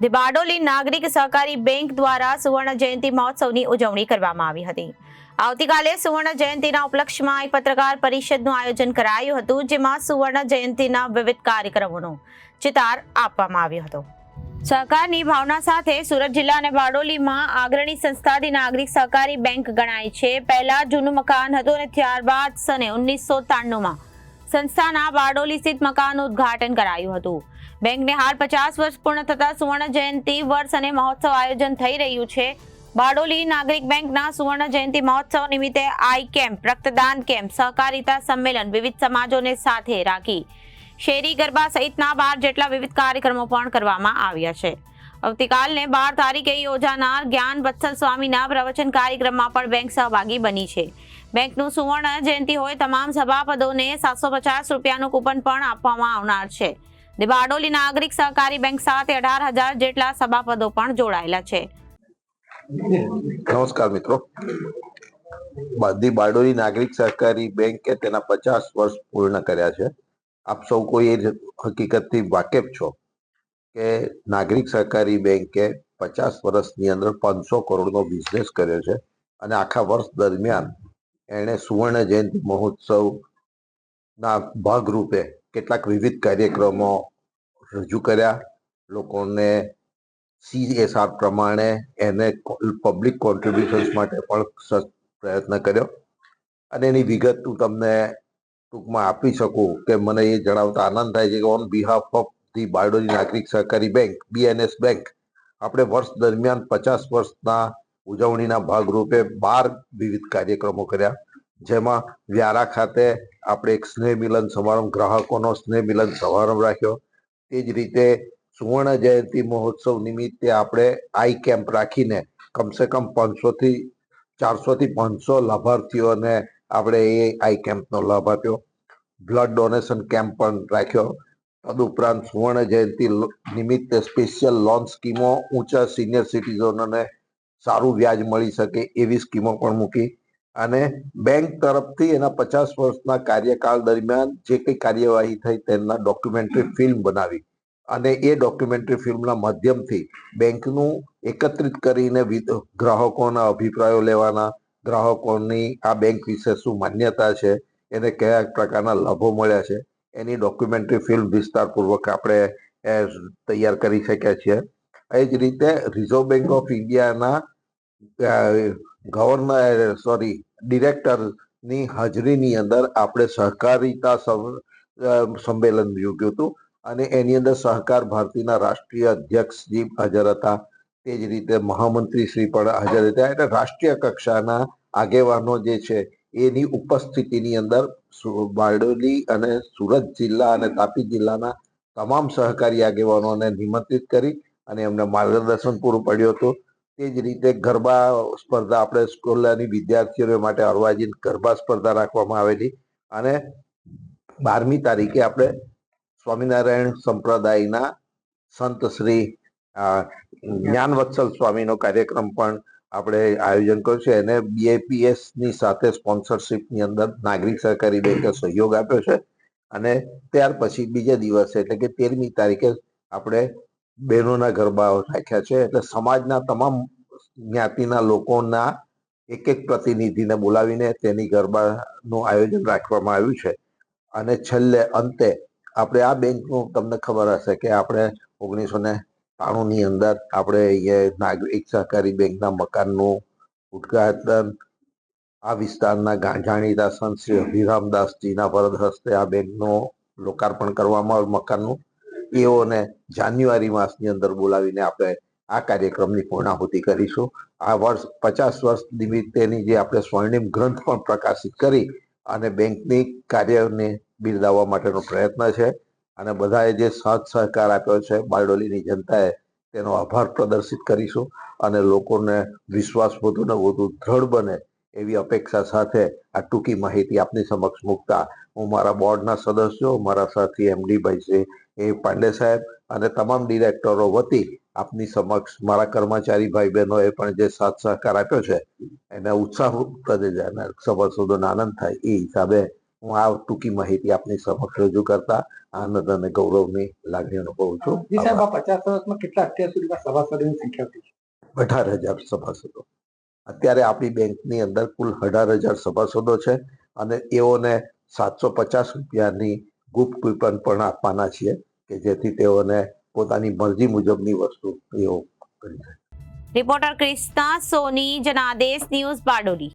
The Bardoli નાગરિક સહકારી bank દ્વારા સુવર્ણ જયંતિ મહોત્સવની ઉજવણી કરવામાં આવી હતી। આવતીકાલે સુવર્ણ જયંતિના ઉપલક્ષ્યમાં એક પત્રકાર પરિષદનું આયોજન કરાયું હતું, જેમાં સુવર્ણ જયંતિના વિવિધ કાર્યક્રમોનો ચિતાર આપવામાં આવ્યો હતો। સહકારની ભાવના સાથે સુરત જિલ્લા અને બારડોલીમાં અગ્રણી સંસ્થાથી નાગરિક સહકારી બેંક ગણાય છે। પહેલા જૂનું મકાન હતું અને ત્યારબાદ સને 1993માં સંસ્થાના બારડોલી સ્થિત મકાનનું ઉદ્ઘાટન કરાયું હતું। બેંકને હાલ 50 વર્ષ પૂર્ણ થતા સુવર્ણ જયંતિ વર્ષ અને મહોત્સવ આયોજન થઈ રહ્યું છે। બારડોલી નાગરિક બેંકના સુવર્ણ જયંતિ મહોત્સવ નિમિત્તે આઈ કેમ્પ, રક્તદાન કેમ્પ, સહકારિતા સંમેલન, વિવિધ સમાજોને સાથે રાખી શેરી ગરબા સહિતના 12 જેટલા વિવિધ કાર્યક્રમો પણ કરવામાં આવ્યા છે। આવતીકાલને 12 તારીખે યોજાનાર જ્ઞાન વત્સલ સ્વામીના પ્રવચન કાર્યક્રમમાં પણ બેંક સહભાગી બની છે। બેંકનું સુવર્ણ જયંતિ હોય તમામ સભાપદોને 750 રૂપિયાનું કૂપન પણ આપવામાં આવનાર છે। ધી બારડોલી નાગરિક સહકારી બેંક સાથે 18,000 જેટલા સભાપદો પણ જોડાયેલા છે। નમસ્કાર મિત્રો, ધી બારડોલી નાગરિક સહકારી બેંકે તેના 50 વર્ષ પૂર્ણ કર્યા છે। આપ સૌ કોઈ એ હકીકતથી વાકેફ છો કે નાગરિક સહકારી બેંકે 50 વર્ષની અંદર 500 કરોડનો બિઝનેસ કર્યો છે અને આખા વર્ષ દરમિયાન એણે સુવર્ણ જયંતિ મહોત્સવના ભાગરૂપે કેટલાક વિવિધ કાર્યક્રમો રજૂ કર્યા। લોકોને CSR પ્રમાણે એને પબ્લિક કોન્ટ્રીબ્યુશન્સ માટે પણ પ્રયત્ન કર્યો અને એની વિગત હું તમને ટૂંકમાં આપી શકું કે મને એ જણાવતા આનંદ થાય છે કે on behalf of the Bardoli નાગરિક સહકારી બેંક BNS બેંક આપણે વર્ષ દરમિયાન 50 વર્ષના ઉજવણીના ભાગરૂપે 12 વિવિધ કાર્યક્રમો કર્યા, જેમાં વ્યારા ખાતે આપણે એક સ્નેહ મિલન સમારંભ, ગ્રાહકોનો સ્નેહ મિલન સમારંભ રાખ્યો। તે જ રીતે સુવર્ણ જયંતિ મહોત્સવ નિમિત્તે આપણે આઈ કેમ્પ રાખીને કમસે કમ 400 થી 500 લાભાર્થીઓને આપણે એ આઈ કેમ્પનો લાભ આપ્યો। બ્લડ ડોનેશન કેમ્પ પણ રાખ્યો। તદુપરાંત સુવર્ણ જયંતિ નિમિત્તે સ્પેશિયલ લોન સ્કીમો, ઊંચા સિનિયર સિટીઝનોને સારું વ્યાજ મળી શકે એવી સ્કીમો પણ મૂકી અને બેંક તરફથી એના 50 વર્ષના કાર્યકાળ દરમિયાન જે કંઈ કાર્યવાહી થઈ તેના ડોક્યુમેન્ટરી ફિલ્મ બનાવી અને એ ડોક્યુમેન્ટરી ફિલ્મના માધ્યમથી બેંકનું એકત્રિત કરીને ગ્રાહકોના અભિપ્રાયો લેવાના, ગ્રાહકોની આ બેંક વિશે શું માન્યતા છે, એને કયા પ્રકારના લાભો મળ્યા છે, એની ડોક્યુમેન્ટરી ફિલ્મ વિસ્તારપૂર્વક આપણે તૈયાર કરી શક્યા છીએ। એ જ રીતે રિઝર્વ બેંક ઓફ ઇન્ડિયાના ડિરેક્ટરની હાજરીની અંદર આપણે સહકારિતા સંમેલન યોગ્યું હતું અને એની અંદર સહકાર ભારતીના રાષ્ટ્રીય અધ્યક્ષજી હાજર હતા। તે જ રીતે મહામંત્રી શ્રી પણ હાજર હતા એટલે રાષ્ટ્રીય કક્ષાના આગેવાનો જે છે એની ઉપસ્થિતિની અંદર બારડોલી અને સુરત જિલ્લા અને તાપી જિલ્લાના તમામ સહકારી આગેવાનોને નિમંત્રિત કરી અને એમને માર્ગદર્શન પૂરું પડ્યું હતું। તે જ રીતે ગરબા સ્પર્ધા આપણે સ્કૂલની વિદ્યાર્થીઓ માટે અર્વાચીન ગરબા સ્પર્ધા રાખવામાં આવેલી અને 12મી તારીખે આપણે સ્વામિનારાયણ સંપ્રદાયના સંત શ્રી જ્ઞાન વત્સલ સ્વામીનો કાર્યક્રમ પણ આપણે આયોજન કર્યું છે। એને BIPS ની સાથે સ્પોન્સરશિપની અંદર નાગરિક સહકારી બેંકે સહયોગ આપ્યો છે અને ત્યાર પછી બીજા દિવસે એટલે કે 13મી તારીખે આપણે બહેનોના ગરબા રાખ્યા છે। એટલે સમાજના તમામ જ્ઞાતિના લોકોના એક પ્રતિનિધિને બોલાવીને તેની ગરબાનું આયોજન રાખવામાં આવ્યું છે અને છેલ્લે અંતે આપણે આ બેંકનું તમને ખબર હશે કે આપણે 1993ની અંદર આપણે નાગરિક સહકારી બેંકના મકાનનું ઉદ્ઘાટન આ વિસ્તારના જાણીતા સંત શ્રી અભિરામદાસજીના વરદ હસ્તે આ બેંકનું લોકાર્પણ કરવામાં આવ્યું મકાનનું। એઓને જાન્યુઆરી માસની અંદર બોલાવીને આપણે આ કાર્યક્રમની પૂર્ણાહુતિ કરીશું। આ વર્ષ 50 વર્ષ નિમિત્તેની જે આપણે સ્વર્ણિમ ગ્રંથ પણ પ્રકાશિત કરી અને બેંકની કાર્યને બિરદાવવા માટેનો પ્રયત્ન છે અને બધાએ જે સાથ સહકાર આપ્યો છે બારડોલીની જનતાએ તેનો આભાર પ્રદર્શિત કરીશું અને લોકોને વિશ્વાસ વધુને વધુ દ્રઢ બને એવી અપેક્ષા સાથે આ ટૂંકી માહિતી આપની સમક્ષ મૂકતા હું મારા બોર્ડના સદસ્યો, મારા સાથી MD ભાઈ શ્રી પાંડે સાહેબ અને તમામ ડિરેક્ટરો વતી આપની સમક્ષ મારા કર્મચારી ભાઈ બહેનોએ પણ જે સાથ સહકાર આપ્યો છે એને ઉત્સાહરૂપ સભાસદોને આનંદ થાય એ હિસાબે હું આ ટૂંકી માહિતી આપની સમક્ષ રજૂ કરતા આનંદ અને ગૌરવની લાગણી અનુભવું છું. જી સાહેબ, આ 50 વર્ષમાં કેટલા અત્યાર સુધીમાં સભાસદોની સંખ્યા હતી? 18,000 સભાસદો. અત્યારે આપણી બેંકની અંદર કુલ 18,000 સભાસદો છે અને એઓને 750 રૂપિયાની ગુપ્ત કૂપન પણ આપવાના છીએ કે જેથી તેઓને પોતાની મરજી મુજબની વસ્તુ એઓ કરી શકે. રિપોર્ટર ક્રિસ્તા સોની, જનાદેશ ન્યૂઝ, બારડોલી.